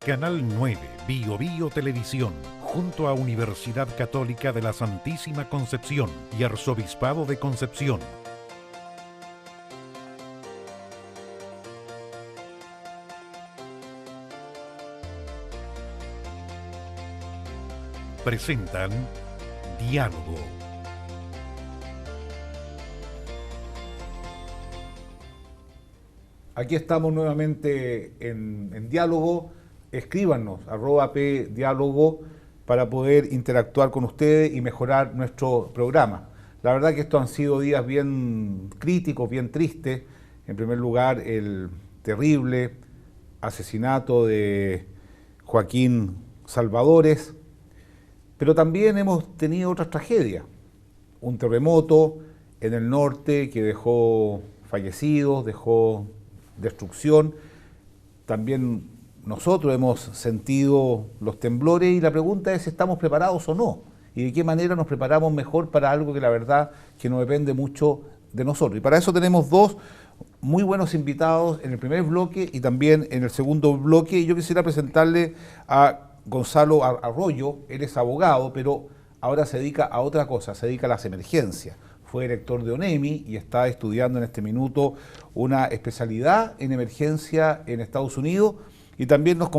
Canal 9, Bio Televisión, junto a Universidad Católica de la Santísima Concepción y Arzobispado de Concepción. Presentan Diálogo. Aquí estamos nuevamente en Diálogo. Escríbanos, @pdiálogo, para poder interactuar con ustedes y mejorar nuestro programa. La verdad que estos han sido días bien críticos, bien tristes. En primer lugar, el terrible asesinato de Joaquín Salvadores, pero también hemos tenido otras tragedias. Un terremoto en el norte que dejó fallecidos, dejó destrucción. También nosotros hemos sentido los temblores y la pregunta es si estamos preparados o no y de qué manera nos preparamos mejor para algo que la verdad que no depende mucho de nosotros. Y para eso tenemos dos muy buenos invitados en el primer bloque y también en el segundo bloque. Y yo quisiera presentarle a Gonzalo Arroyo. Él es abogado, pero ahora se dedica a otra cosa, se dedica a las emergencias. Fue director de ONEMI y está estudiando en este minuto una especialidad en emergencia en Estados Unidos. Y también nos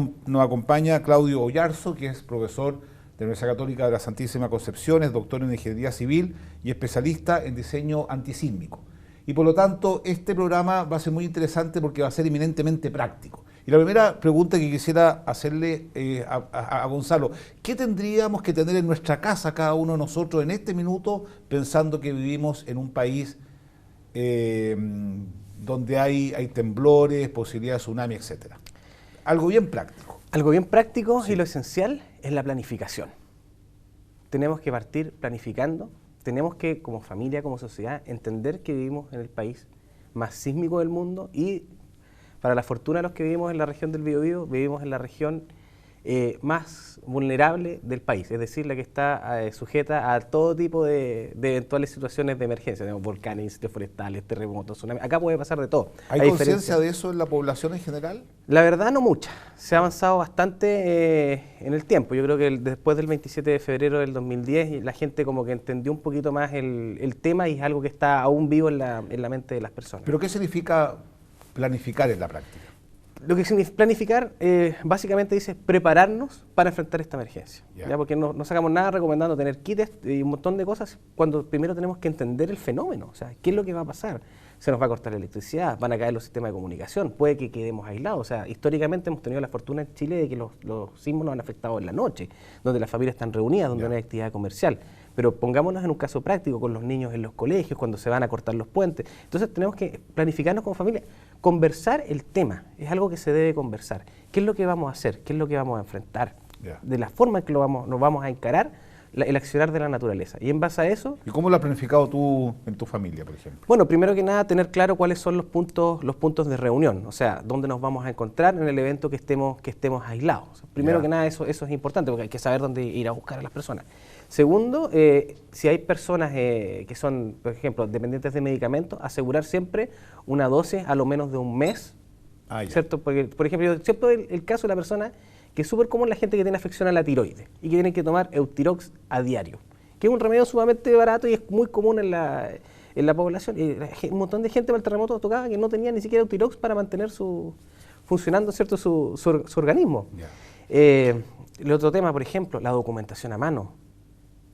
acompaña Claudio Oyarzo, que es profesor de la Universidad Católica de la Santísima Concepción, es doctor en Ingeniería Civil y especialista en diseño antisísmico. Y por lo tanto, este programa va a ser muy interesante porque va a ser eminentemente práctico. Y la primera pregunta que quisiera hacerle a Gonzalo, ¿qué tendríamos que tener en nuestra casa cada uno de nosotros en este minuto, pensando que vivimos en un país donde hay temblores, posibilidad de tsunami, etcétera? Algo bien práctico. Algo bien práctico, sí. Y lo esencial es la planificación. Tenemos que partir planificando, tenemos que, como familia, como sociedad, entender que vivimos en el país más sísmico del mundo y, para la fortuna de los que vivimos en la región del Biobío, vivimos en la región más vulnerable del país, es decir, la que está sujeta a todo tipo de eventuales situaciones de emergencia, tenemos volcanes, incendios forestales, terremotos, tsunamis, acá puede pasar de todo. ¿Hay conciencia de eso en la población en general? La verdad no mucha, se ha avanzado bastante en el tiempo. Yo creo que después del 27 de febrero del 2010 la gente como que entendió un poquito más el tema y es algo que está aún vivo en la mente de las personas. ¿Pero qué significa planificar en la práctica? Lo que significa planificar básicamente dice prepararnos para enfrentar esta emergencia. ¿Ya? Porque no sacamos nada recomendando tener kits y un montón de cosas cuando primero tenemos que entender el fenómeno. O sea, ¿qué es lo que va a pasar? Se nos va a cortar la electricidad, van a caer los sistemas de comunicación, puede que quedemos aislados. O sea, históricamente hemos tenido la fortuna en Chile de que los sismos nos han afectado en la noche, donde las familias están reunidas, donde no hay actividad comercial. Pero pongámonos en un caso práctico con los niños en los colegios, cuando se van a cortar los puentes. Entonces tenemos que planificarnos como familia, conversar el tema, es algo que se debe conversar. ¿Qué es lo que vamos a hacer? ¿Qué es lo que vamos a enfrentar? De la forma en que nos vamos a encarar el accionar de la naturaleza. Y en base a eso... ¿Y cómo lo has planificado tú en tu familia, por ejemplo? Bueno, primero que nada, tener claro cuáles son los puntos de reunión, o sea, dónde nos vamos a encontrar en el evento que estemos aislados. O sea, primero que nada, eso es importante, porque hay que saber dónde ir a buscar a las personas. Segundo, si hay personas que son, por ejemplo, dependientes de medicamentos, asegurar siempre una dosis a lo menos de un mes, ¿cierto? Porque, por ejemplo, yo siempre el caso de la persona que es súper común, la gente que tiene afección a la tiroides y que tienen que tomar Eutirox a diario, que es un remedio sumamente barato y es muy común en la población. Y un montón de gente para el terremoto tocaba que no tenía ni siquiera Eutirox para mantener funcionando, ¿cierto?, su organismo. El otro tema, por ejemplo, la documentación a mano.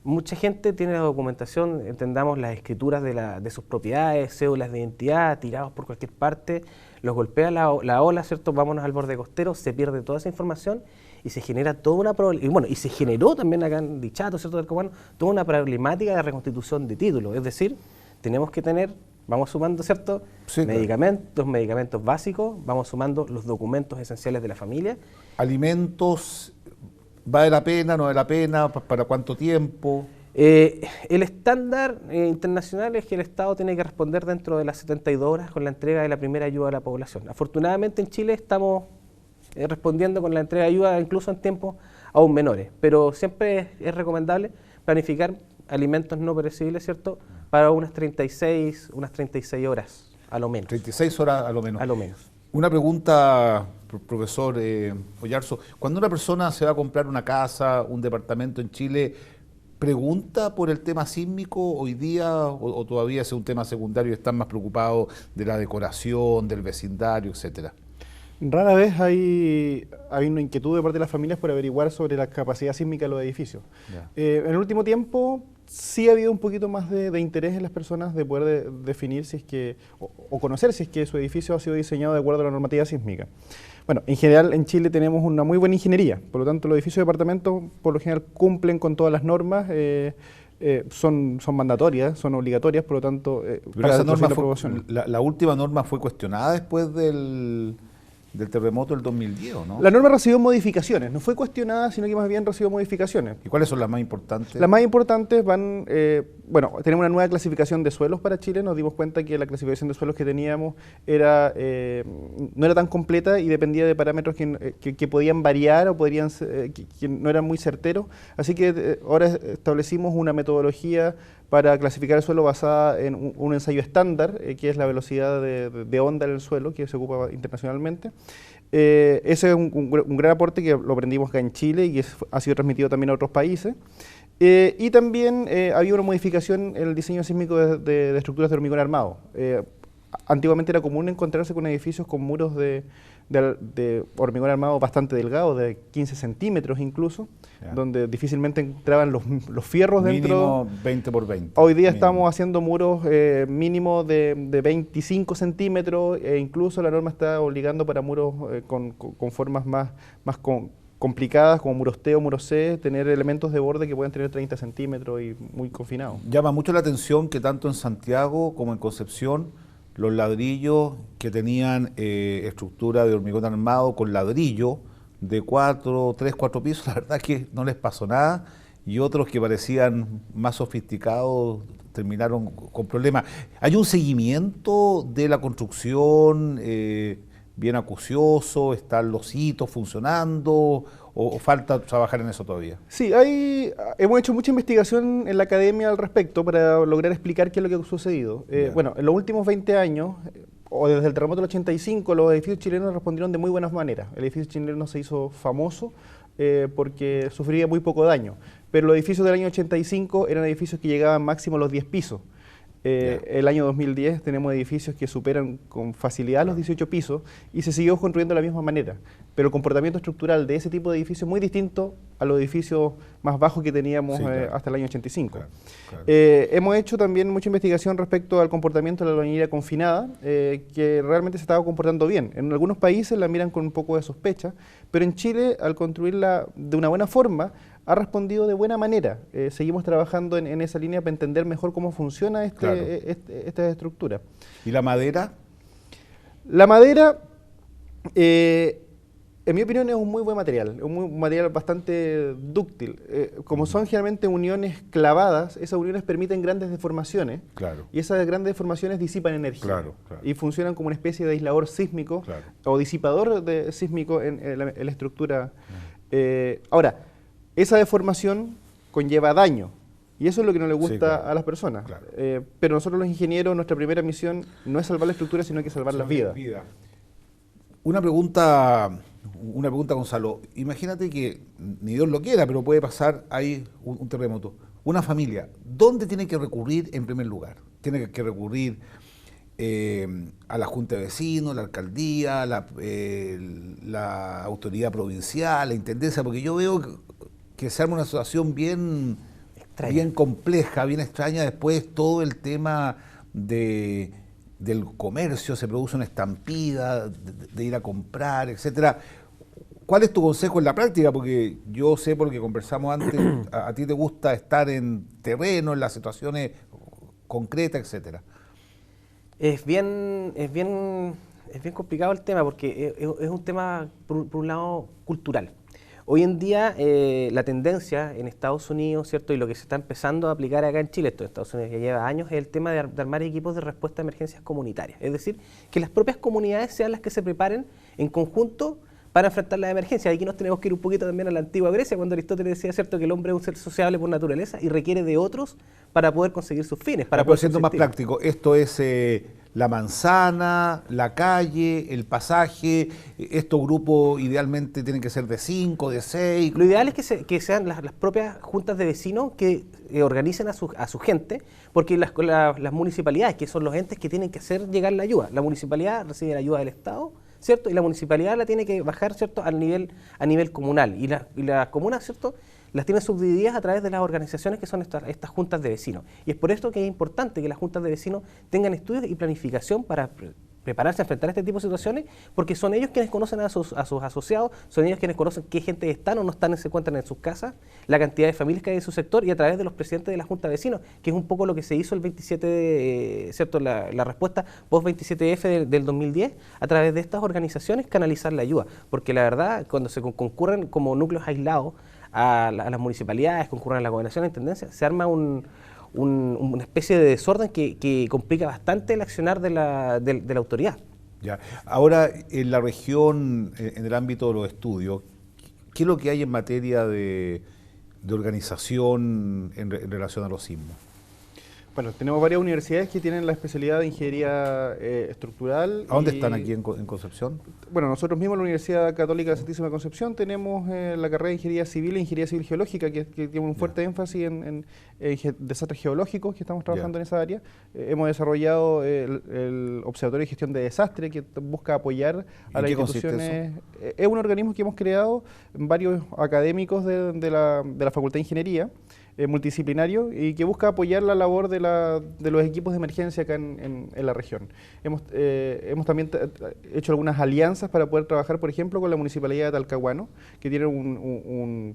Mucha gente tiene la documentación, entendamos, las escrituras de sus propiedades, cédulas de identidad, tirados por cualquier parte, los golpea la ola, ¿cierto? Vámonos al borde costero, se pierde toda esa información y se genera toda una problemática. Y bueno, y se generó también acá en Dichato, ¿cierto?, del Copano, toda una problemática de reconstitución de títulos. Es decir, tenemos que tener, vamos sumando, ¿cierto?, sí, medicamentos básicos, vamos sumando los documentos esenciales de la familia. Alimentos. ¿Vale la pena, no vale la pena? ¿Para cuánto tiempo? El estándar internacional es que el Estado tiene que responder dentro de las 72 horas con la entrega de la primera ayuda a la población. Afortunadamente en Chile estamos respondiendo con la entrega de ayuda incluso en tiempos aún menores, pero siempre es recomendable planificar alimentos no perecibles, ¿cierto?, para unas 36 horas a lo menos. 36 horas a lo menos. A lo menos. Una pregunta, profesor Oyarzo. Cuando una persona se va a comprar una casa, un departamento en Chile, ¿pregunta por el tema sísmico hoy día o todavía es un tema secundario y están más preocupados de la decoración, del vecindario, etcétera? Rara vez hay una inquietud de parte de las familias por averiguar sobre la capacidad sísmica de los edificios. En el último tiempo sí ha habido un poquito más de interés en las personas de poder definir si es que, o conocer si es que su edificio ha sido diseñado de acuerdo a la normativa sísmica. Bueno, en general en Chile tenemos una muy buena ingeniería, por lo tanto los edificios de departamentos por lo general cumplen con todas las normas, son mandatorias, son obligatorias, por lo tanto, pero esa norma la última norma fue cuestionada después del terremoto del 2010, ¿no? La norma recibió modificaciones, no fue cuestionada, sino que más bien recibió modificaciones. ¿Y cuáles son las más importantes? Las más importantes van, bueno, tenemos una nueva clasificación de suelos para Chile, nos dimos cuenta que la clasificación de suelos que teníamos era, no era tan completa y dependía de parámetros que podían variar o podrían que no eran muy certeros, así que ahora establecimos una metodología para clasificar el suelo basada en un ensayo estándar, que es la velocidad de onda en el suelo, que se ocupa internacionalmente. Ese es un gran aporte que lo aprendimos acá en Chile y que ha sido transmitido también a otros países. Y también había una modificación en el diseño sísmico de estructuras de hormigón armado. Antiguamente era común encontrarse con edificios con muros de hormigón armado bastante delgados, de 15 centímetros incluso, donde difícilmente entraban los fierros dentro. Mínimo 20 por 20. Hoy día estamos haciendo muros mínimo de 25 centímetros e incluso la norma está obligando para muros con formas más complicadas, como muros T o muros C, tener elementos de borde que pueden tener 30 centímetros y muy confinados. Llama mucho la atención que tanto en Santiago como en Concepción los ladrillos que tenían estructura de hormigón armado con ladrillo de 3, 4 pisos, la verdad es que no les pasó nada, y otros que parecían más sofisticados terminaron con problemas. ¿Hay un seguimiento de la construcción bien acucioso? ¿Están los hitos funcionando? ¿O falta trabajar en eso todavía? Sí, hemos hecho mucha investigación en la academia al respecto para lograr explicar qué es lo que ha sucedido. Bueno, en los últimos 20 años, o desde el terremoto del 85, los edificios chilenos respondieron de muy buenas maneras. El edificio chileno se hizo famoso porque sufría muy poco daño, pero los edificios del año 85 eran edificios que llegaban máximo a los 10 pisos. El año 2010 tenemos edificios que superan con facilidad los 18 pisos y se siguió construyendo de la misma manera. Pero el comportamiento estructural de ese tipo de edificios es muy distinto a los edificios más bajos que teníamos hasta el año 85. Hemos hecho también mucha investigación respecto al comportamiento de la albañilería confinada, que realmente se estaba comportando bien. En algunos países la miran con un poco de sospecha, pero en Chile, al construirla de una buena forma, ha respondido de buena manera. Seguimos trabajando en esa línea para entender mejor cómo funciona esta estructura. ¿Y la madera? La madera, en mi opinión, es un muy buen material, un material bastante dúctil. Como son generalmente uniones clavadas, esas uniones permiten grandes deformaciones y esas grandes deformaciones disipan energía y funcionan como una especie de aislador sísmico o disipador sísmico en la estructura. Ahora, esa deformación conlleva daño y eso es lo que no le gusta a las personas. Pero nosotros los ingenieros, nuestra primera misión no es salvar la estructura, sino que salvar las vidas. Una pregunta, Gonzalo. Imagínate que, ni Dios lo quiera, pero puede pasar ahí un terremoto. Una familia, ¿dónde tiene que recurrir en primer lugar? Tiene que recurrir a la Junta de Vecinos, la Alcaldía, la Autoridad Provincial, la Intendencia, porque yo veo que se arma una situación bien compleja, bien extraña. Después todo el tema del comercio, se produce una estampida de ir a comprar, etcétera. ¿Cuál es tu consejo en la práctica? Porque yo sé, porque conversamos antes, a ti te gusta estar en terreno, en las situaciones concretas, etcétera. Es bien complicado el tema porque es un tema, por un lado, cultural. Hoy en día la tendencia en Estados Unidos, ¿cierto? Y lo que se está empezando a aplicar acá en Chile, esto en Estados Unidos ya lleva años, es el tema de armar equipos de respuesta a emergencias comunitarias. Es decir, que las propias comunidades sean las que se preparen en conjunto para enfrentar las emergencias. Aquí nos tenemos que ir un poquito también a la antigua Grecia, cuando Aristóteles decía, ¿cierto?, que el hombre es un ser sociable por naturaleza y requiere de otros para poder conseguir sus fines. Para poder siendo más práctico, esto es la manzana, la calle, el pasaje. Estos grupos idealmente tienen que ser de 5, de 6. Lo ideal es que sean las propias juntas de vecinos que organicen a su gente, porque las municipalidades, que son los entes que tienen que hacer llegar la ayuda, la municipalidad recibe la ayuda del Estado, ¿cierto? Y la municipalidad la tiene que bajar, ¿cierto?, a nivel comunal. Y las comunas, ¿cierto?, las tienen subdivididas a través de las organizaciones que son estas juntas de vecinos. Y es por esto que es importante que las juntas de vecinos tengan estudios y planificación para prepararse a enfrentar este tipo de situaciones, porque son ellos quienes conocen a sus asociados, son ellos quienes conocen qué gente están o no están, se encuentran en sus casas, la cantidad de familias que hay en su sector, y a través de los presidentes de la Junta de Vecinos, que es un poco lo que se hizo el 27, ¿cierto?, la respuesta post-27F del 2010, a través de estas organizaciones canalizar la ayuda, porque la verdad, cuando se concurren como núcleos aislados a las municipalidades, concurren a la gobernación, a la intendencia, se arma una especie de desorden que complica bastante el accionar de la autoridad. Ya. Ahora, en la región, en el ámbito de los estudios, ¿qué es lo que hay en materia de organización en relación a los sismos? Bueno, tenemos varias universidades que tienen la especialidad de ingeniería estructural. ¿A dónde están aquí en Concepción? Bueno, nosotros mismos, la Universidad Católica de Santísima Concepción, tenemos la carrera de Ingeniería Civil e Ingeniería Civil Geológica, que tiene un fuerte énfasis en desastres geológicos, que estamos trabajando en esa área. Hemos desarrollado el Observatorio de Gestión de Desastres, que busca apoyar a las instituciones. Es un organismo que hemos creado varios académicos de la Facultad de Ingeniería, multidisciplinario, y que busca apoyar la labor de los equipos de emergencia acá en la región. Hemos también hecho algunas alianzas para poder trabajar, por ejemplo, con la Municipalidad de Talcahuano, que tiene un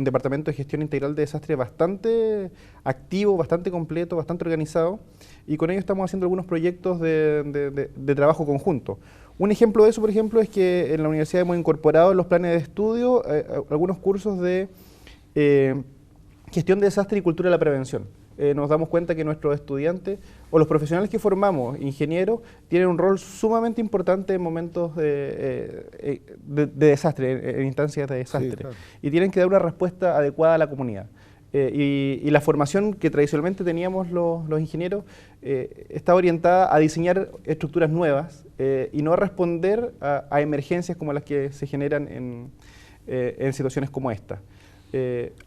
departamento de gestión integral de desastres bastante activo, bastante completo, bastante organizado, y con ellos estamos haciendo algunos proyectos de trabajo conjunto. Un ejemplo de eso, por ejemplo, es que en la universidad hemos incorporado en los planes de estudio algunos cursos de gestión de desastre y cultura de la prevención. Nos damos cuenta que nuestros estudiantes o los profesionales que formamos, ingenieros, tienen un rol sumamente importante en momentos de desastre, en instancias de desastre. Sí, claro. Y tienen que dar una respuesta adecuada a la comunidad. Y la formación que tradicionalmente teníamos los ingenieros está orientada a diseñar estructuras nuevas y no a responder a emergencias como las que se generan en situaciones como esta.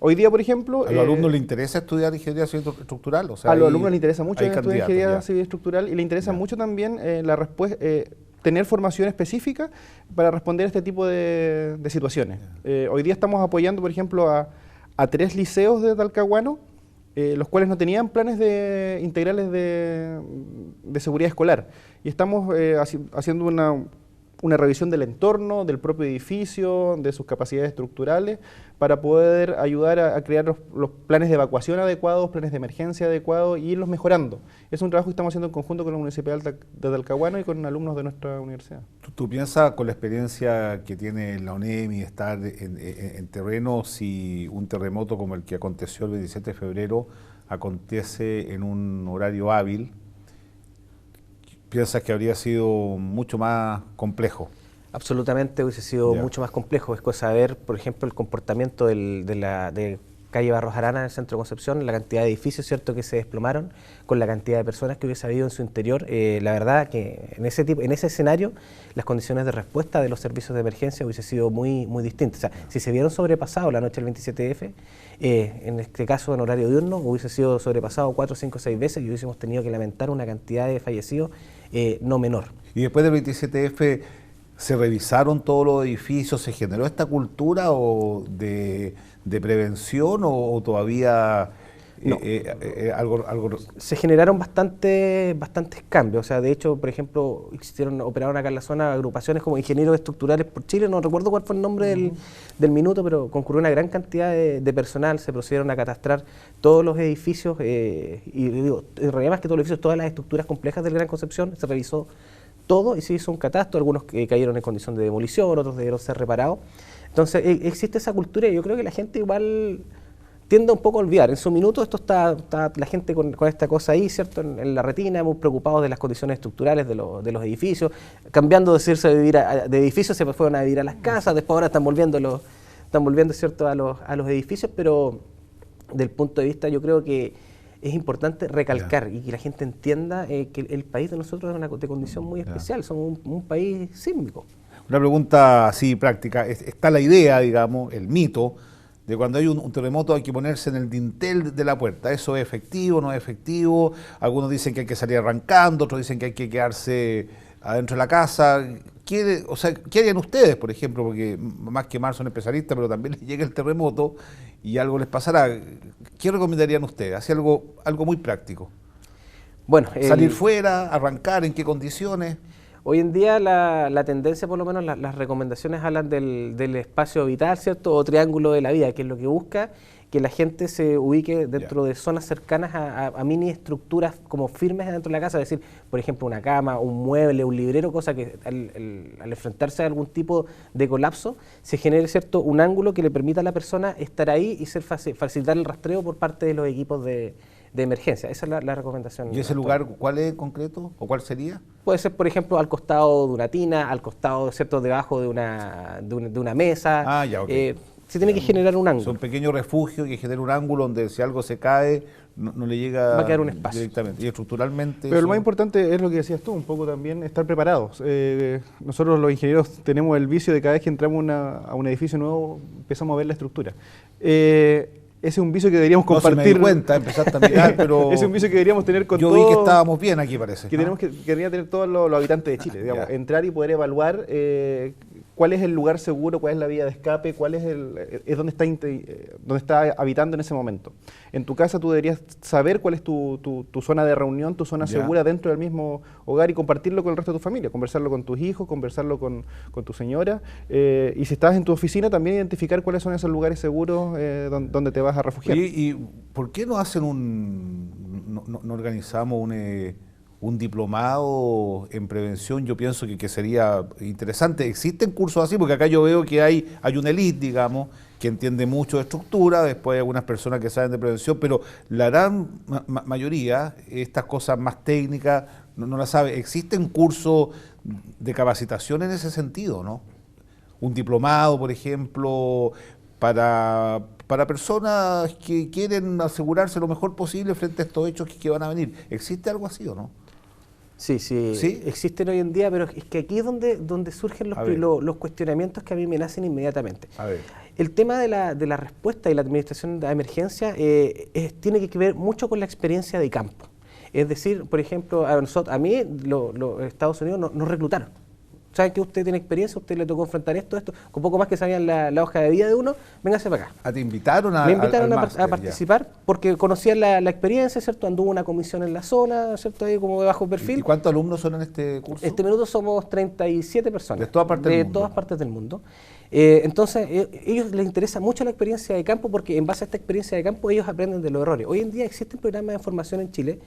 Hoy día, por ejemplo... ¿A los alumnos les interesa estudiar ingeniería civil estructural? O sea, a los alumnos les interesa mucho estudiar ingeniería civil estructural, y les interesa mucho también tener formación específica para responder a este tipo de situaciones. Hoy día estamos apoyando, por ejemplo, a 3 liceos de Talcahuano, los cuales no tenían planes integrales de seguridad escolar. Y estamos haciendo una revisión del entorno, del propio edificio, de sus capacidades estructurales, para poder ayudar a crear los planes de evacuación adecuados, planes de emergencia adecuados, y irlos mejorando. Es un trabajo que estamos haciendo en conjunto con la Municipalidad de Talcahuano y con alumnos de nuestra universidad. ¿Tú piensas, con la experiencia que tiene la UNEMI, estar en terreno, si un terremoto como el que aconteció el 27 de febrero acontece en un horario hábil, piensas que habría sido mucho más complejo? Absolutamente, hubiese sido mucho más complejo. Es cosa de ver, por ejemplo, el comportamiento de calle Barros Arana en el centro de Concepción, la cantidad de edificios, ¿cierto?, que se desplomaron, con la cantidad de personas que hubiese habido en su interior. La verdad que en ese escenario las condiciones de respuesta de los servicios de emergencia hubiese sido muy distintas. O sea, si se vieron sobrepasados la noche del 27F, en este caso en horario diurno, hubiese sido sobrepasado 4, 5, 6 veces y hubiésemos tenido que lamentar una cantidad de fallecidos no menor. Y después del 27F, ¿se revisaron todos los edificios? ¿Se generó esta cultura de prevención o todavía no. algo? Se generaron bastantes cambios. O sea, de hecho, por ejemplo, operaron acá en la zona agrupaciones como Ingenieros Estructurales por Chile, no recuerdo cuál fue el nombre del minuto, pero concurrió una gran cantidad de personal, se procedieron a catastrar todos los edificios, y en realidad más que todos los edificios, todas las estructuras complejas del Gran Concepción, se revisó todo y se hizo un catastro, algunos cayeron en condición de demolición, otros debieron ser reparados. Entonces existe esa cultura y yo creo que la gente igual tiende un poco a olvidar. En su minuto esto está la gente con esta cosa ahí, ¿cierto? En la retina, muy preocupados de las condiciones estructurales de los edificios, cambiando de irse a vivir de edificios, se fueron a vivir a las casas, después ahora están volviendo, ¿cierto? a los edificios, pero del punto de vista yo creo que es importante recalcar y que la gente entienda que el país de nosotros es de condición muy especial, somos un país sísmico. Una pregunta así práctica, está la idea, digamos, el mito, de cuando hay un terremoto hay que ponerse en el dintel de la puerta. ¿Eso es efectivo, no es efectivo? Algunos dicen que hay que salir arrancando, otros dicen que hay que quedarse adentro de la casa. ¿Qué harían ustedes, por ejemplo? Porque más que más son especialistas, pero también les llega el terremoto y algo les pasará. ¿Qué recomendarían ustedes? Hacer algo muy práctico. Bueno, salir fuera, arrancar, ¿en qué condiciones? Hoy en día la tendencia, por lo menos las recomendaciones hablan del espacio vital, ¿cierto? O triángulo de la vida, que es lo que busca que la gente se ubique dentro de zonas cercanas a mini estructuras como firmes dentro de la casa, es decir, por ejemplo, una cama, un mueble, un librero, cosa que al enfrentarse a algún tipo de colapso se genere, ¿cierto?, un ángulo que le permita a la persona estar ahí y facilitar el rastreo por parte de los equipos de emergencia. Esa es la recomendación. ¿Y ese lugar cuál es en concreto o cuál sería? Puede ser, por ejemplo, al costado de una tina, al costado, ¿cierto?, debajo de una mesa. Ah, ya, ok. Se tiene que generar un ángulo. Son pequeños refugios que generan un ángulo donde si algo se cae no le llega va a quedar un espacio directamente. Y estructuralmente. Pero lo más importante es lo que decías tú, un poco también estar preparados. Nosotros los ingenieros tenemos el vicio de cada vez que entramos a un edificio nuevo empezamos a ver la estructura. Ese es un vicio que deberíamos compartir. No se me di cuenta, empezaste a mirar, pero es un vicio que deberíamos tener con todos. Yo vi que estábamos bien aquí, parece. Que tenemos que debería tener todos los habitantes de Chile, digamos, entrar y poder evaluar cuál es el lugar seguro, cuál es la vía de escape, cuál es dónde está habitando en ese momento. En tu casa tú deberías saber cuál es tu zona de reunión, tu zona segura dentro del mismo hogar y compartirlo con el resto de tu familia, conversarlo con tus hijos, conversarlo con tu señora, y si estás en tu oficina también identificar cuáles son esos lugares seguros donde te vas a refugiar. ¿Y por qué no hacen no organizamos un diplomado en prevención? Yo pienso que sería interesante. ¿Existen cursos así? Porque acá yo veo que hay una élite, digamos, que entiende mucho de estructura, después hay algunas personas que saben de prevención, pero la gran mayoría, estas cosas más técnicas, no las sabe. ¿Existen cursos de capacitación en ese sentido, no? Un diplomado, por ejemplo, para personas que quieren asegurarse lo mejor posible frente a estos hechos que van a venir. ¿Existe algo así o no? Sí, existen hoy en día, pero es que aquí es donde surgen los cuestionamientos que a mí me nacen inmediatamente. El tema de la respuesta y la administración de emergencia tiene que ver mucho con la experiencia de campo. Es decir, por ejemplo, a mí los Estados Unidos nos reclutaron. Saben que usted tiene experiencia, usted le tocó enfrentar esto, con poco más que sabían la hoja de vida de uno, véngase para acá. ¿Te invitaron Me invitaron a participar porque conocían la experiencia, ¿cierto? Anduvo una comisión en la zona, ¿cierto? Ahí como de bajo perfil. ¿Y cuántos alumnos son en este curso? Este minuto somos 37 personas. ¿De todas partes del mundo? De todas partes del mundo. Entonces, ellos les interesa mucho la experiencia de campo porque en base a esta experiencia de campo ellos aprenden de los errores. Hoy en día existen programas de formación en Chile,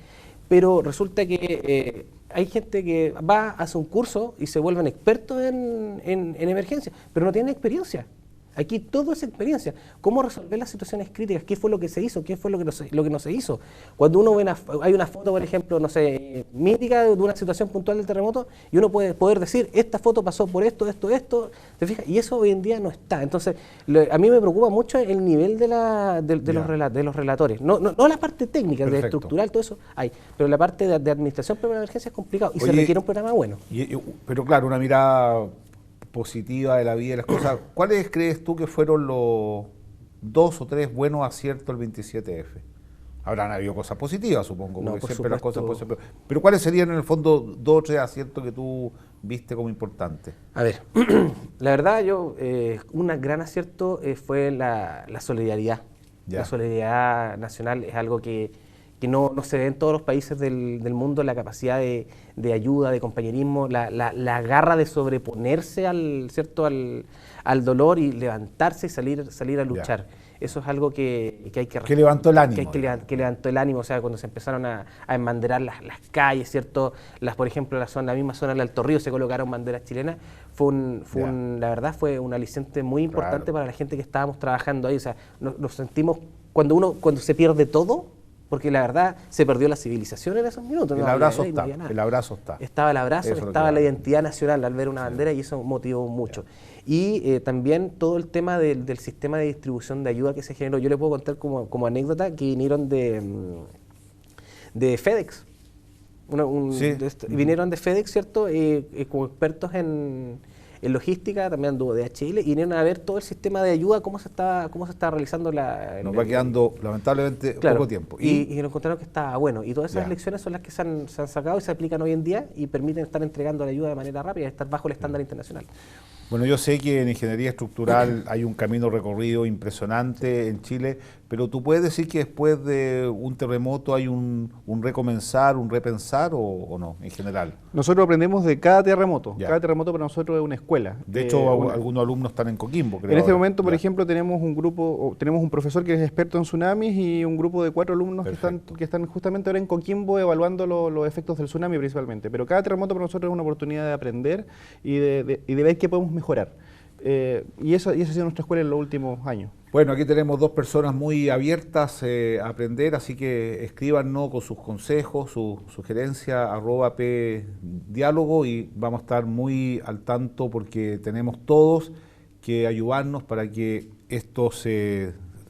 pero resulta que hay gente que va, hace un curso y se vuelven expertos en emergencia, pero no tienen experiencia. Aquí todo es experiencia. ¿Cómo resolver las situaciones críticas? ¿Qué fue lo que se hizo? ¿Qué fue lo que no se hizo? Cuando uno ve hay una foto, por ejemplo, no sé, mítica de una situación puntual del terremoto y uno puede poder decir, esta foto pasó por esto, ¿te fijas? Y eso hoy en día no está. Entonces, a mí me preocupa mucho el nivel de los relatores. No la parte técnica, de estructural, todo eso hay, pero la parte de administración para la emergencia es complicado y se requiere un programa bueno. Pero claro, una mirada positiva de la vida y las cosas. ¿Cuáles crees tú que fueron los 2 o 3 buenos aciertos del 27F? Habrán habido cosas positivas, supongo, porque siempre las cosas pueden ser peor. Pero ¿cuáles serían en el fondo 2 o 3 aciertos que tú viste como importantes? A ver, la verdad un gran acierto fue la solidaridad. La solidaridad nacional es algo que no se ve en todos los países del mundo, la capacidad de ayuda, de compañerismo, la garra de sobreponerse al dolor y levantarse y salir a luchar. Eso es algo que hay que... Que levantó el ánimo. Que levantó el ánimo, o sea, cuando se empezaron a embanderar las calles, ¿cierto? Por ejemplo, la misma zona del Alto Río se colocaron banderas chilenas, la verdad fue un aliciente muy importante para la gente que estábamos trabajando ahí, o sea, nos sentimos cuando se pierde todo, porque la verdad se perdió la civilización en esos minutos. El abrazo está, el abrazo está. Estaba el abrazo, estaba la identidad nacional al ver una bandera y eso motivó mucho. Y también todo el tema del sistema de distribución de ayuda que se generó. Yo le puedo contar como anécdota que vinieron de FedEx. Vinieron de FedEx, ¿cierto? Como expertos en logística, también anduvo DHL, y vinieron a ver todo el sistema de ayuda, cómo se está realizando Nos va quedando, lamentablemente, poco tiempo. Y nos encontraron que estaba bueno. Y todas esas lecciones son las que se han sacado y se aplican hoy en día y permiten estar entregando la ayuda de manera rápida y estar bajo el estándar internacional. Bueno, yo sé que en ingeniería estructural hay un camino recorrido impresionante en Chile, pero ¿tú puedes decir que después de un terremoto hay un recomenzar, un repensar o no, en general? Nosotros aprendemos de cada terremoto. Cada terremoto para nosotros es una escuela. De hecho, algunos alumnos están en Coquimbo, creo. En este momento, por ejemplo, tenemos un profesor que es experto en tsunamis y un grupo de 4 alumnos que están justamente ahora en Coquimbo evaluando los efectos del tsunami principalmente. Pero cada terremoto para nosotros es una oportunidad de aprender y de ver qué podemos mejorar. Y esa ha sido nuestra escuela en los últimos años. Bueno, aquí tenemos dos personas muy abiertas a aprender, así que escríbanos con sus consejos, su sugerencia, @pdiálogo, y vamos a estar muy al tanto porque tenemos todos que ayudarnos para que estos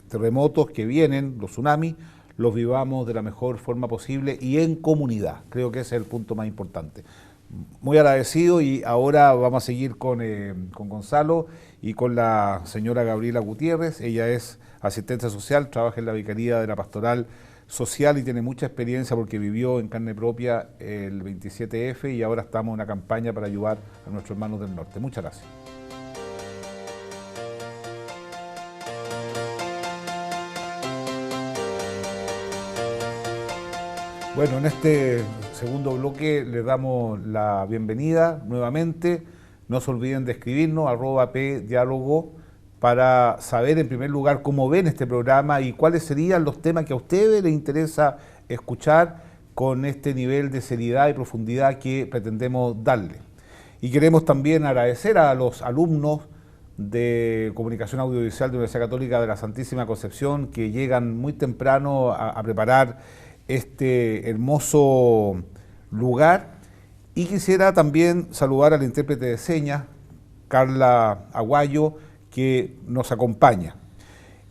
terremotos que vienen, los tsunamis, los vivamos de la mejor forma posible y en comunidad. Creo que ese es el punto más importante. Muy agradecido, y ahora vamos a seguir con Gonzalo y con la señora Gabriela Gutiérrez. Ella es asistente social, trabaja en la Vicaría de la Pastoral Social y tiene mucha experiencia porque vivió en carne propia el 27F y ahora estamos en una campaña para ayudar a nuestros hermanos del norte. Muchas gracias. Bueno, en este segundo bloque les damos la bienvenida nuevamente. No se olviden de escribirnos @pdiálogo para saber en primer lugar cómo ven este programa y cuáles serían los temas que a ustedes les interesa escuchar con este nivel de seriedad y profundidad que pretendemos darle. Y queremos también agradecer a los alumnos de Comunicación Audiovisual de la Universidad Católica de la Santísima Concepción que llegan muy temprano a preparar este hermoso lugar. Y quisiera también saludar al intérprete de señas, Carla Aguayo, que nos acompaña.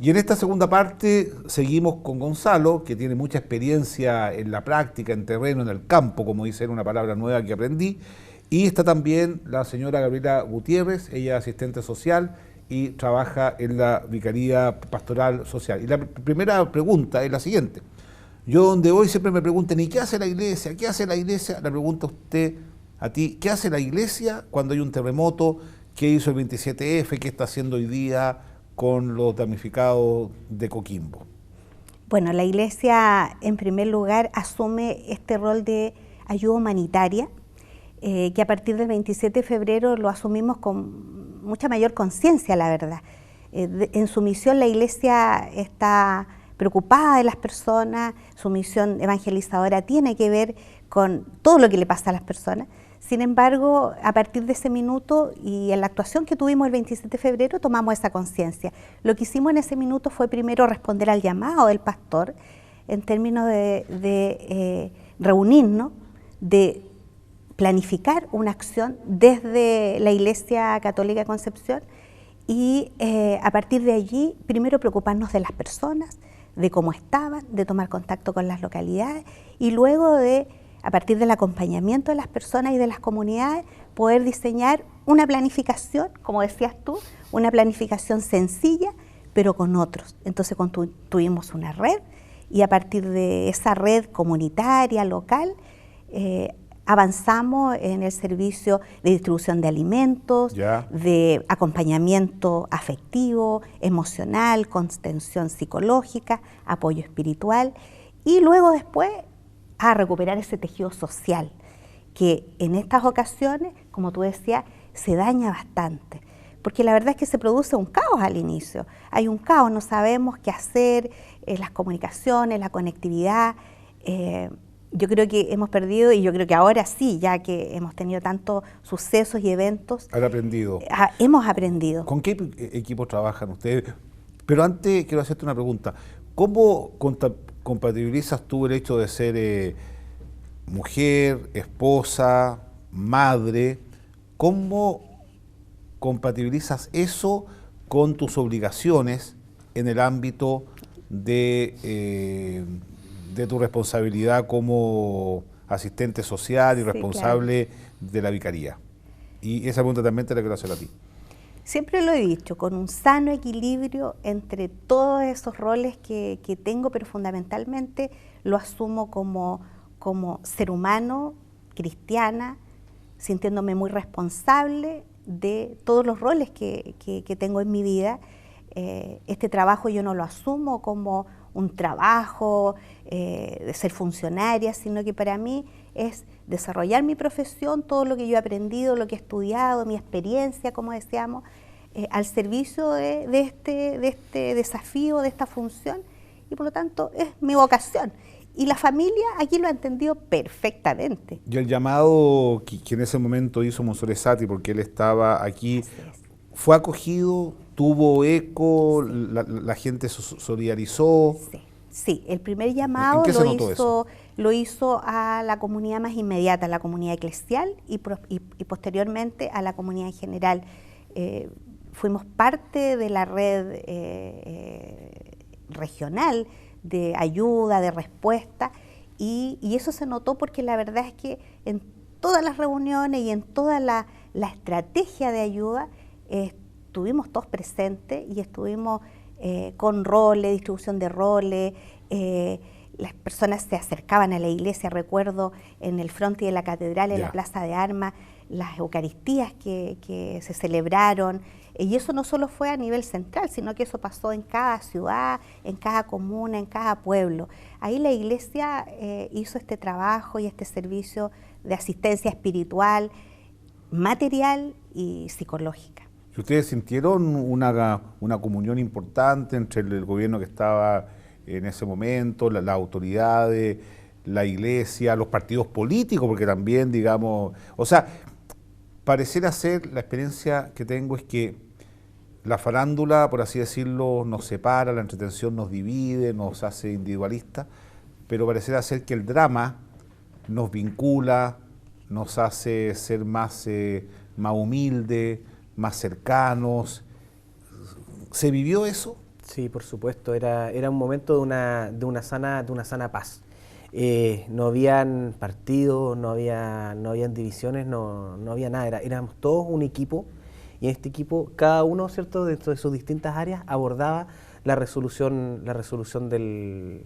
Y en esta segunda parte seguimos con Gonzalo, que tiene mucha experiencia en la práctica, en terreno, en el campo, como dice, era una palabra nueva que aprendí. Y está también la señora Gabriela Gutiérrez, ella es asistente social y trabaja en la Vicaría Pastoral Social. Y la primera pregunta es la siguiente. Yo donde voy siempre me preguntan, ¿y qué hace la iglesia? ¿Qué hace la iglesia? Le pregunto a ti, ¿qué hace la iglesia cuando hay un terremoto? ¿Qué hizo el 27F? ¿Qué está haciendo hoy día con los damnificados de Coquimbo? Bueno, la iglesia en primer lugar asume este rol de ayuda humanitaria, que a partir del 27 de febrero lo asumimos con mucha mayor conciencia, la verdad. En su misión la iglesia está preocupada de las personas, su misión evangelizadora tiene que ver con todo lo que le pasa a las personas. Sin embargo, a partir de ese minuto y en la actuación que tuvimos el 27 de febrero, tomamos esa conciencia. Lo que hicimos en ese minuto fue primero responder al llamado del pastor en términos de reunirnos, de planificar una acción desde la Iglesia Católica de Concepción y a partir de allí, primero preocuparnos de las personas, de cómo estaban, de tomar contacto con las localidades y luego a partir del acompañamiento de las personas y de las comunidades, poder diseñar una planificación, como decías tú, una planificación sencilla, pero con otros. Entonces construimos una red y a partir de esa red comunitaria, local, avanzamos en el servicio de distribución de alimentos, de acompañamiento afectivo, emocional, contención psicológica, apoyo espiritual y luego después a recuperar ese tejido social que en estas ocasiones, como tú decías, se daña bastante. Porque la verdad es que se produce un caos al inicio. Hay un caos, no sabemos qué hacer, las comunicaciones, la conectividad. Yo creo que hemos perdido y yo creo que ahora sí, ya que hemos tenido tantos sucesos y eventos. ¿Han aprendido? Hemos aprendido. ¿Con qué equipo trabajan ustedes? Pero antes quiero hacerte una pregunta. ¿Cómo compatibilizas tú el hecho de ser mujer, esposa, madre? ¿Cómo compatibilizas eso con tus obligaciones en el ámbito de tu responsabilidad como asistente social y responsable de la vicaría? Y esa pregunta también te la quiero hacer a ti. Siempre lo he dicho, con un sano equilibrio entre todos esos roles que tengo, pero fundamentalmente lo asumo como ser humano, cristiana, sintiéndome muy responsable de todos los roles que tengo en mi vida. Este trabajo yo no lo asumo como un trabajo de ser funcionaria, sino que para mí es desarrollar mi profesión, todo lo que yo he aprendido, lo que he estudiado, mi experiencia, como decíamos, al servicio de este desafío, de esta función, y por lo tanto es mi vocación. Y la familia aquí lo ha entendido perfectamente. Y el llamado que en ese momento hizo Monsorensati, porque él estaba aquí, ¿fue acogido? ¿Tuvo eco? ¿La gente se solidarizó? Sí, el primer llamado lo hizo a la comunidad más inmediata, a la comunidad eclesial y posteriormente a la comunidad en general. Fuimos parte de la red regional de ayuda, de respuesta, y eso se notó porque la verdad es que en todas las reuniones y en toda la estrategia de ayuda estuvimos todos presentes y estuvimos con roles, distribución de roles, las personas se acercaban a la iglesia, recuerdo en el frontis de la catedral, en la Plaza de Armas, las Eucaristías que se celebraron, y eso no solo fue a nivel central, sino que eso pasó en cada ciudad, en cada comuna, en cada pueblo. Ahí la iglesia hizo este trabajo y este servicio de asistencia espiritual, material y psicológica. ¿Y ustedes sintieron una comunión importante entre el gobierno que estaba en ese momento, las autoridades, la iglesia, los partidos políticos? Porque también, digamos, o sea, pareciera ser, la experiencia que tengo es que la farándula, por así decirlo, nos separa, la entretención nos divide, nos hace individualistas, pero pareciera ser que el drama nos vincula, nos hace ser más humildes, más cercanos. ¿Se vivió eso? Sí, por supuesto, era un momento de una sana paz. No habían partidos, no habían divisiones, no había nada, éramos todos un equipo, y en este equipo cada uno, ¿cierto?, dentro de sus distintas áreas abordaba la resolución del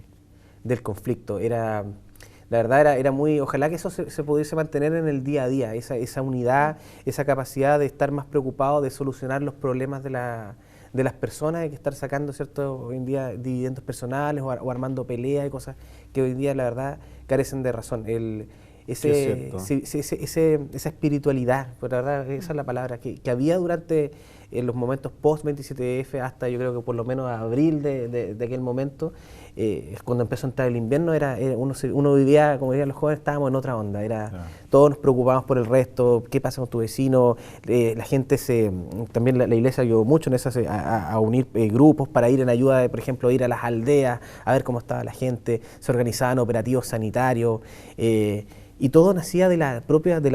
conflicto. La verdad era muy, ojalá que eso se pudiese mantener en el día a día, esa unidad, esa capacidad de estar más preocupado de solucionar los problemas de las personas, de que estar sacando, ¿cierto?, hoy en día dividendos personales o armando peleas y cosas que hoy en día la verdad carecen de razón. Esa espiritualidad, pues la verdad esa es la palabra, que había durante los momentos post 27F hasta yo creo que por lo menos abril de aquel momento, cuando empezó a entrar el invierno, uno vivía, como dirían los jóvenes, estábamos en otra onda, todos nos preocupábamos por el resto, qué pasa con tu vecino, la gente también la iglesia ayudó mucho en a unir grupos para ir en ayuda de, por ejemplo, ir a las aldeas, a ver cómo estaba la gente, se organizaban operativos sanitarios, y todo nacía de la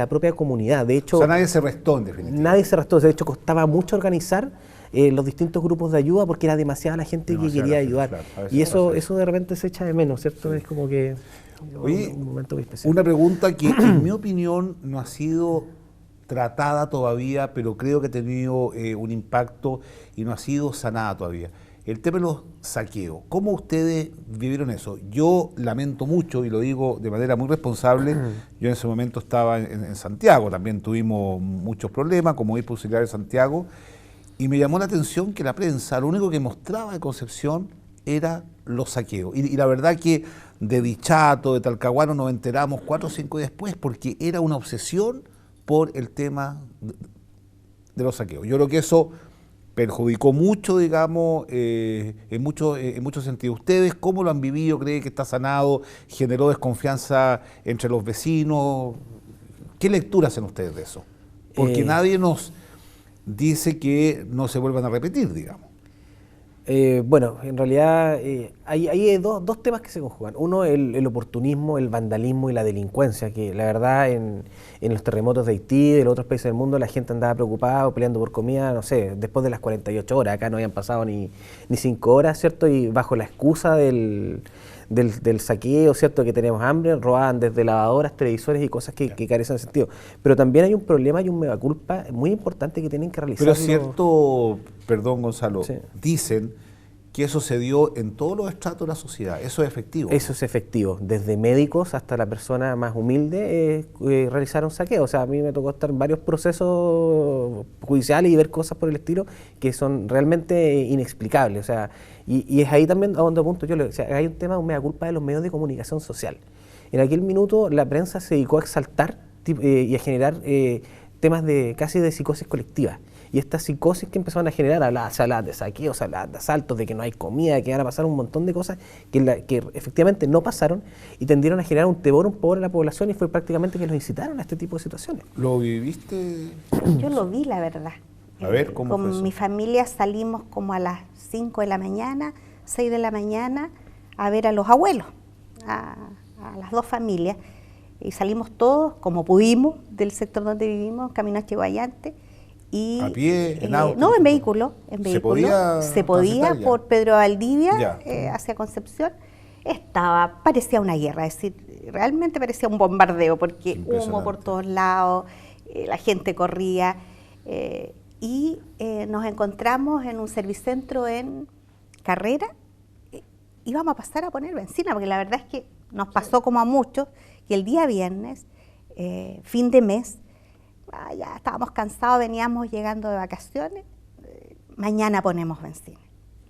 propia comunidad. De hecho, o sea, nadie se restó, en definitiva. Nadie se restó. De hecho, costaba mucho organizar los distintos grupos de ayuda porque era demasiada la gente que quería ayudar. Claro, y eso de repente se echa de menos, ¿cierto? Sí. Es como que un momento muy especial. Una pregunta que, en mi opinión, no ha sido tratada todavía, pero creo que ha tenido un impacto y no ha sido sanada todavía. El tema de los saqueos, ¿cómo ustedes vivieron eso? Yo lamento mucho, y lo digo de manera muy responsable, yo en ese momento estaba en Santiago, también tuvimos muchos problemas como obispo auxiliar de Santiago, y me llamó la atención que la prensa, lo único que mostraba de Concepción era los saqueos. Y la verdad que de Dichato, de Talcahuano nos enteramos 4 o 5 días después, porque era una obsesión por el tema de los saqueos. Yo creo que eso perjudicó mucho, digamos, en muchos sentidos. ¿Ustedes cómo lo han vivido? ¿Creen que está sanado? ¿Generó desconfianza entre los vecinos? ¿Qué lectura hacen ustedes de eso? Porque nadie nos dice que no se vuelvan a repetir, digamos. Bueno, en realidad hay dos temas que se conjugan. Uno, el oportunismo, el vandalismo y la delincuencia, que la verdad en los terremotos de Haití, de los otros países del mundo, la gente andaba preocupada, peleando por comida, no sé, después de las 48 horas, acá no habían pasado ni 5 horas, ¿cierto? Y bajo la excusa del saqueo, ¿cierto?, que tenemos hambre, robaban desde lavadoras, televisores y cosas que carecen de sentido. Pero también hay un problema y un mea culpa muy importante que tienen que realizar. Pero es cierto, perdón Gonzalo, Sí. dicen que eso se dio en todos los estratos de la sociedad, eso es efectivo. Eso es efectivo, desde médicos hasta la persona más humilde realizaron saqueo. O sea, a mí me tocó estar en varios procesos judiciales y ver cosas por el estilo que son realmente inexplicables. O sea, y es ahí también a donde apunto yo. O sea, hay un tema, un mea culpa de los medios de comunicación social. En aquel minuto la prensa se dedicó a exaltar y a generar temas casi de psicosis colectiva. Y esta psicosis que empezaron a generar, hablaban de saqueos, hablaban de asaltos, de que no hay comida, de que van a pasar un montón de cosas que efectivamente no pasaron y tendieron a generar un temor un poco en la población y fue prácticamente que los incitaron a este tipo de situaciones. ¿Lo viviste? Yo lo vi, la verdad. A ver, ¿cómo fue eso? Con mi familia salimos como a las 5 de la mañana, 6 de la mañana, a ver a los abuelos, a las dos familias. Y salimos todos, como pudimos, del sector donde vivimos, camino a Chihuayante. Y, ¿A pie, en auto? No, en vehículo. Se podía por Pedro Valdivia hacia Concepción. Parecía una guerra, es decir, realmente parecía un bombardeo, porque humo por todos lados, la gente corría. Y nos encontramos en un servicentro en Carrera. Íbamos a pasar a poner benzina, porque la verdad es que nos pasó como a muchos, que el día viernes, fin de mes, ya estábamos cansados, veníamos llegando de vacaciones, mañana ponemos benzina.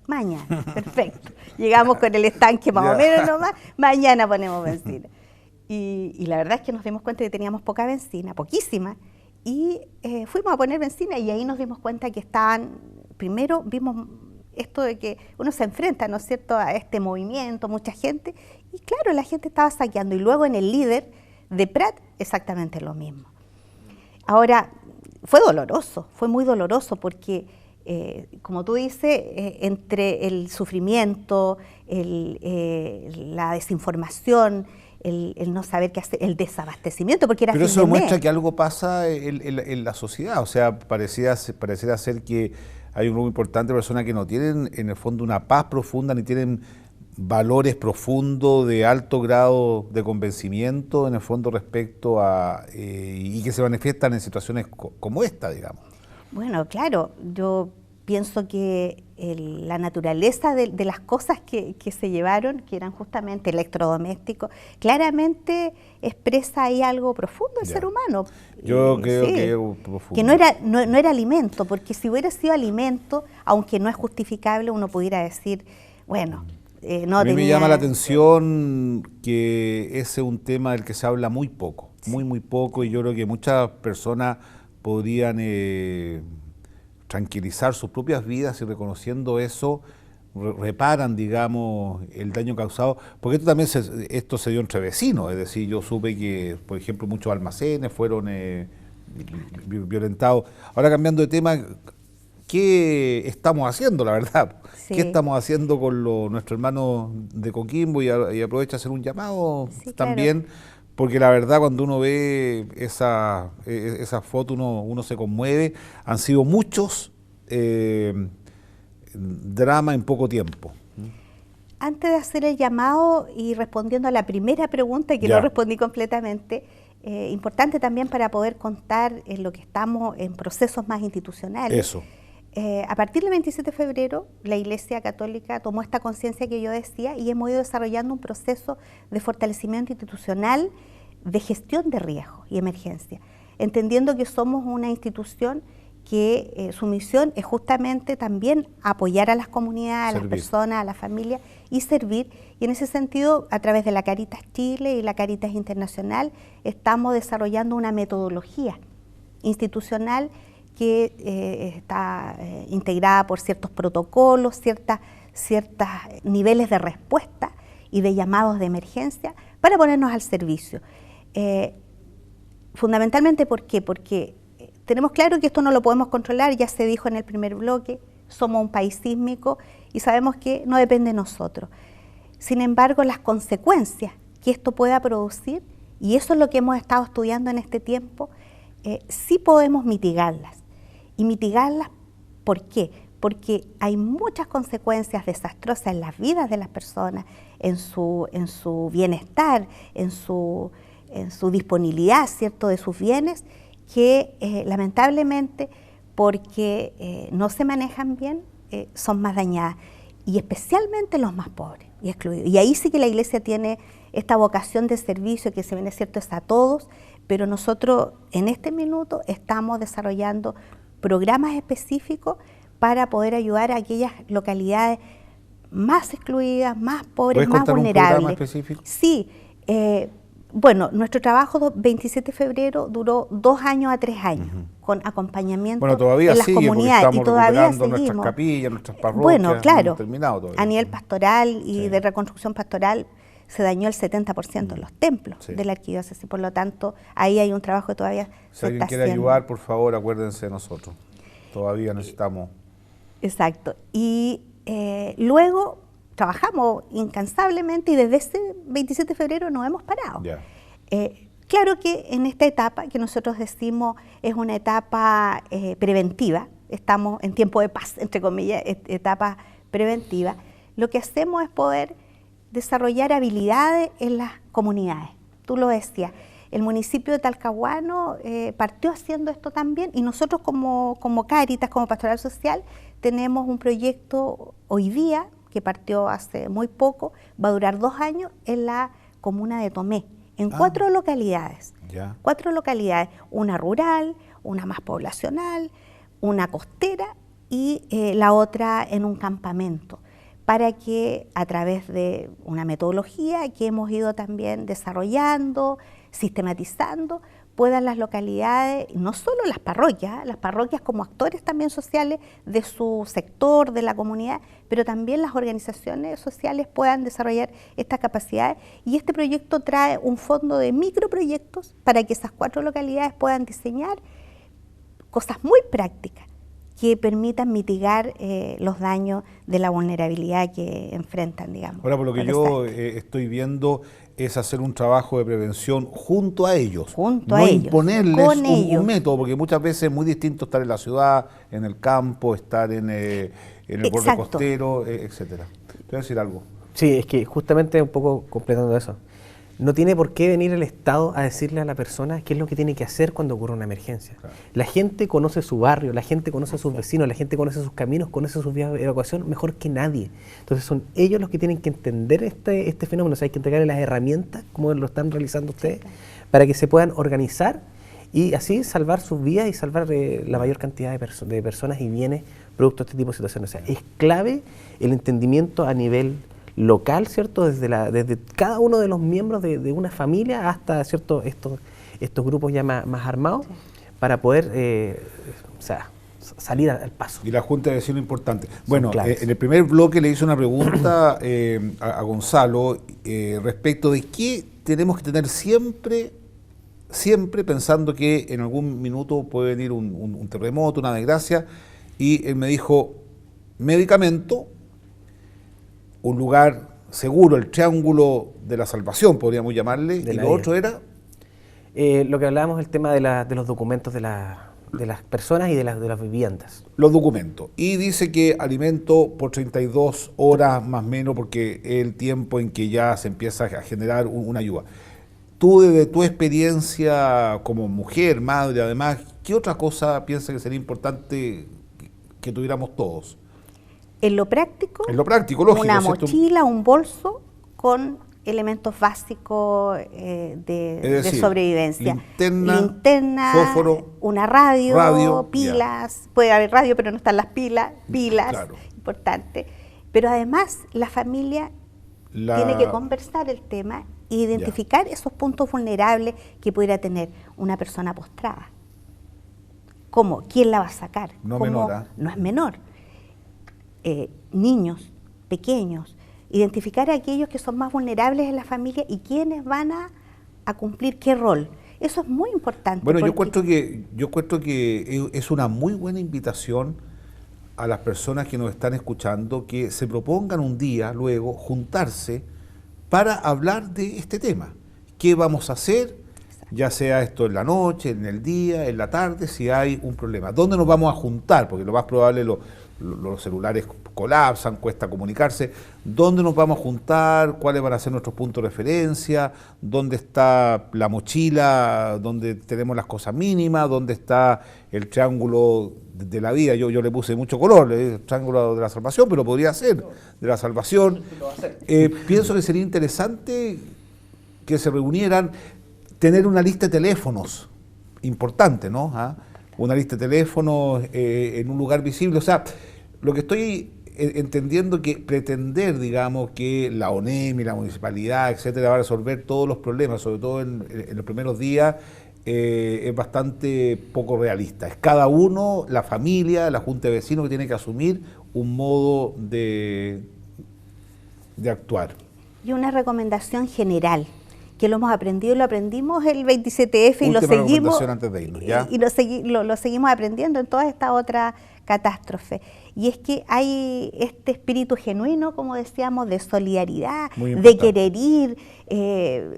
Mañana, perfecto. Llegamos con el estanque más o menos nomás, mañana ponemos benzina. Y la verdad es que nos dimos cuenta que teníamos poca benzina, poquísima, y fuimos a poner benzina y ahí nos dimos cuenta que primero vimos esto de que uno se enfrenta, ¿no es cierto?, a este movimiento, mucha gente, y claro, la gente estaba saqueando, y luego en el líder de Prat exactamente lo mismo. Ahora, fue doloroso, fue muy doloroso porque, como tú dices, entre el sufrimiento, la desinformación, el no saber qué hacer, el desabastecimiento, porque era fin de mes. Pero eso demuestra que algo pasa en la sociedad, o sea, pareciera ser que hay un grupo importante de personas que no tienen en el fondo una paz profunda, ni tienen valores profundos de alto grado de convencimiento en el fondo respecto a y que se manifiestan en situaciones como esta, digamos. Bueno, claro, yo pienso que la naturaleza de las cosas que se llevaron, que eran justamente electrodomésticos, claramente expresa ahí algo profundo del ser humano. Yo creo que es profundo. Que no era alimento, porque si hubiera sido alimento, aunque no es justificable, uno pudiera decir, bueno, a mí me llama la atención que ese es un tema del que se habla muy poco, muy poco, y yo creo que muchas personas podrían tranquilizar sus propias vidas y reconociendo eso, reparan, digamos, el daño causado, porque esto se dio entre vecinos, es decir, yo supe que, por ejemplo, muchos almacenes fueron violentados. Ahora, cambiando de tema, ¿qué estamos haciendo, la verdad? Sí. ¿Qué estamos haciendo con nuestros hermanos de Coquimbo? Y aprovecho a hacer un llamado también, claro. Porque la verdad cuando uno ve esa foto uno se conmueve. Han sido muchos dramas en poco tiempo. Antes de hacer el llamado y respondiendo a la primera pregunta, que no respondí completamente, importante también para poder contar en lo que estamos en procesos más institucionales. Eso. A partir del 27 de febrero, la Iglesia Católica tomó esta conciencia que yo decía y hemos ido desarrollando un proceso de fortalecimiento institucional de gestión de riesgo y emergencia, entendiendo que somos una institución que su misión es justamente también apoyar a las comunidades, a las personas, a las familias y servir. Y en ese sentido, a través de la Cáritas Chile y la Cáritas Internacional, estamos desarrollando una metodología institucional que está integrada por ciertos protocolos, ciertos niveles de respuesta y de llamados de emergencia para ponernos al servicio. Fundamentalmente, ¿por qué? Porque tenemos claro que esto no lo podemos controlar, ya se dijo en el primer bloque, somos un país sísmico y sabemos que no depende de nosotros. Sin embargo, las consecuencias que esto pueda producir, y eso es lo que hemos estado estudiando en este tiempo, sí podemos mitigarlas. Y mitigarlas, ¿por qué? Porque hay muchas consecuencias desastrosas en las vidas de las personas, en su bienestar, en su disponibilidad, ¿cierto?, de sus bienes, que lamentablemente, porque no se manejan bien, son más dañadas, y especialmente los más pobres y excluidos. Y ahí sí que la Iglesia tiene esta vocación de servicio que, se viene cierto, es a todos, pero nosotros en este minuto estamos desarrollando programas específicos para poder ayudar a aquellas localidades más excluidas, más pobres, más vulnerables. ¿Un programa específico? Sí. Bueno, nuestro trabajo 27 de febrero duró 2 años a 3 años, con acompañamiento todavía en las comunidades. Y todavía seguimos nuestras capillas, nuestras parroquias. Bueno, claro, no hemos terminado todavía. A nivel pastoral y de reconstrucción pastoral se dañó el 70% de los templos de la arquidiócesis, por lo tanto, ahí hay un trabajo que todavía se está haciendo. Si alguien quiere ayudar, por favor, acuérdense de nosotros. Todavía necesitamos. Exacto. Y luego trabajamos incansablemente y desde ese 27 de febrero no hemos parado. Claro que en esta etapa, que nosotros decimos es una etapa preventiva, estamos en tiempo de paz, entre comillas, etapa preventiva, lo que hacemos es poder desarrollar habilidades en las comunidades. Tú lo decías, el municipio de Talcahuano partió haciendo esto también, y nosotros como Cáritas, como Pastoral Social, tenemos un proyecto hoy día que partió hace muy poco, va a durar 2 años en la comuna de Tomé, en 4 localidades. 4 localidades, una rural, una más poblacional, una costera y la otra en un campamento, para que a través de una metodología que hemos ido también desarrollando, sistematizando, puedan las localidades, no solo las parroquias como actores también sociales de su sector, de la comunidad, pero también las organizaciones sociales puedan desarrollar estas capacidades. Y este proyecto trae un fondo de microproyectos para que esas 4 localidades puedan diseñar cosas muy prácticas que permitan mitigar los daños de la vulnerabilidad que enfrentan, digamos. Ahora, por lo que yo estoy viendo, es hacer un trabajo de prevención junto a ellos. Junto a ellos. No imponerles un método, porque muchas veces es muy distinto estar en la ciudad, en el campo, estar en el borde costero, etcétera. ¿Te voy a decir algo? Sí, es que justamente un poco completando eso. No tiene por qué venir el Estado a decirle a la persona qué es lo que tiene que hacer cuando ocurre una emergencia. Claro. La gente conoce su barrio, la gente conoce a sus vecinos, la gente conoce sus caminos, conoce sus vías de evacuación mejor que nadie. Entonces son ellos los que tienen que entender este fenómeno. O sea, hay que entregarles las herramientas, como lo están realizando ustedes, para que se puedan organizar y así salvar sus vidas y salvar la mayor cantidad de personas y bienes producto de este tipo de situaciones. O sea, es clave el entendimiento a nivel local, ¿cierto? Desde cada uno de los miembros de una familia hasta, ¿cierto?, estos grupos ya más armados, para poder salir al paso. Y la Junta de Vecinos importante. Bueno, en el primer bloque le hice una pregunta a Gonzalo respecto de qué tenemos que tener siempre pensando que en algún minuto puede venir un terremoto, una desgracia, y él me dijo, medicamento, un lugar seguro, el triángulo de la salvación, podríamos llamarle, y lo otro era... lo que hablábamos, el tema de los documentos de las personas y de las viviendas. Los documentos. Y dice que alimento por 32 horas más o menos, porque es el tiempo en que ya se empieza a generar una ayuda. Tú, desde tu experiencia como mujer, madre, además, ¿qué otra cosa piensas que sería importante que tuviéramos todos? En lo práctico, lógico, una mochila, un bolso con elementos básicos de sobrevivencia. Linterna, fósforo, una radio, pilas, puede haber radio pero no están las pilas, claro. Importante. Pero además la familia tiene que conversar el tema e identificar esos puntos vulnerables que pudiera tener una persona postrada. ¿Cómo? ¿Quién la va a sacar? No es menor. Niños pequeños, identificar a aquellos que son más vulnerables en la familia y quiénes van a cumplir qué rol. Eso es muy importante. Bueno, yo encuentro que es una muy buena invitación a las personas que nos están escuchando que se propongan un día, luego, juntarse para hablar de este tema. ¿Qué vamos a hacer? Ya sea esto en la noche, en el día, en la tarde, si hay un problema. ¿Dónde nos vamos a juntar? Porque lo más probable los celulares colapsan, cuesta comunicarse. ¿Dónde nos vamos a juntar? ¿Cuáles van a ser nuestros puntos de referencia? ¿Dónde está la mochila? ¿Dónde tenemos las cosas mínimas? ¿Dónde está el triángulo de la vida? Yo le puse mucho color, el triángulo de la salvación, pero podría ser de la salvación. Pienso que sería interesante que se reunieran, tener una lista de teléfonos importante, ¿no? Una lista de teléfonos en un lugar visible. O sea, lo que estoy entendiendo que pretender, digamos, que la ONEMI, la municipalidad, etcétera, va a resolver todos los problemas, sobre todo en los primeros días, es bastante poco realista. Es cada uno, la familia, la junta de vecinos, que tiene que asumir un modo de actuar. Y una recomendación general, que lo hemos aprendido, lo aprendimos el 27F y lo seguimos, antes de irnos, ¿ya? y lo seguimos aprendiendo en toda esta otra catástrofe. Y es que hay este espíritu genuino, como decíamos, de solidaridad, de querer ir.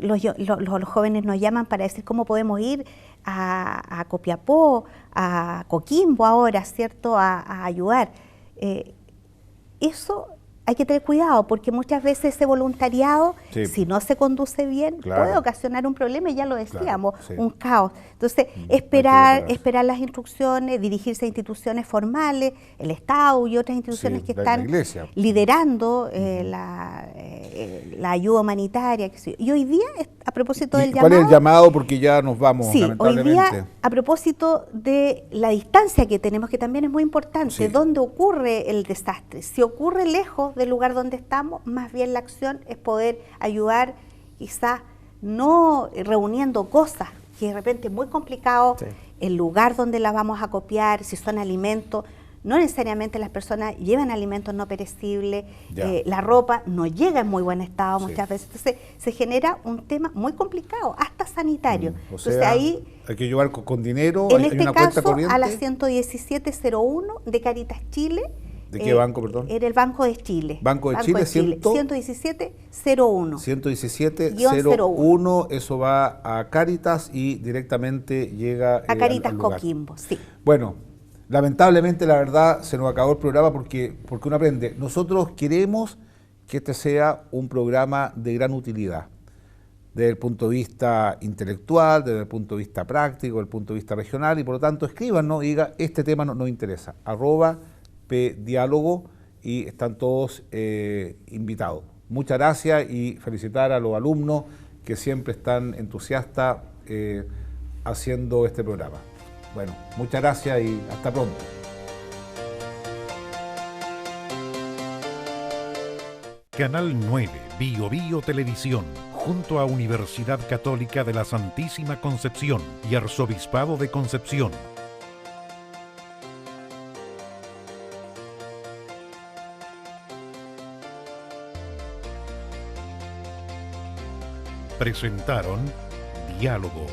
Los jóvenes nos llaman para decir cómo podemos ir a Copiapó, a Coquimbo ahora, ¿cierto?, a ayudar. Eso hay que tener cuidado, porque muchas veces ese voluntariado, si no se conduce bien, puede ocasionar un problema, y ya lo decíamos, un caos. Entonces, esperar las instrucciones, dirigirse a instituciones formales, el Estado y otras instituciones que están liderando la ayuda humanitaria. Y hoy día, a propósito del llamado... ¿Cuál es el llamado? Porque ya nos vamos, lamentablemente. Hoy día, a propósito de la distancia que tenemos, que también es muy importante, ¿dónde ocurre el desastre? Si ocurre lejos del lugar donde estamos, más bien la acción es poder ayudar, quizás no reuniendo cosas, que de repente es muy complicado, el lugar donde las vamos a copiar, si son alimentos. No necesariamente las personas llevan alimentos no perecibles, la ropa no llega en muy buen estado muchas veces. Entonces se genera un tema muy complicado, hasta sanitario. Entonces ahí hay que llevar con dinero, en hay este una caso cuenta corriente. A la 11701 de Caritas Chile. ¿De qué banco, perdón? Era el Banco de Chile. Banco de Chile, 11701. 11701, eso va a Caritas y directamente llega a Caritas al lugar. Coquimbo, sí. Bueno, lamentablemente, la verdad, se nos acabó el programa porque uno aprende. Nosotros queremos que este sea un programa de gran utilidad, desde el punto de vista intelectual, desde el punto de vista práctico, desde el punto de vista regional, y por lo tanto escríbanos y diga, este tema nos interesa, @pdiálogo, y están todos invitados. Muchas gracias y felicitar a los alumnos que siempre están entusiastas haciendo este programa. Bueno, muchas gracias y hasta pronto. Canal 9, Bio Bio Televisión, junto a Universidad Católica de la Santísima Concepción y Arzobispado de Concepción, presentaron Diálogo.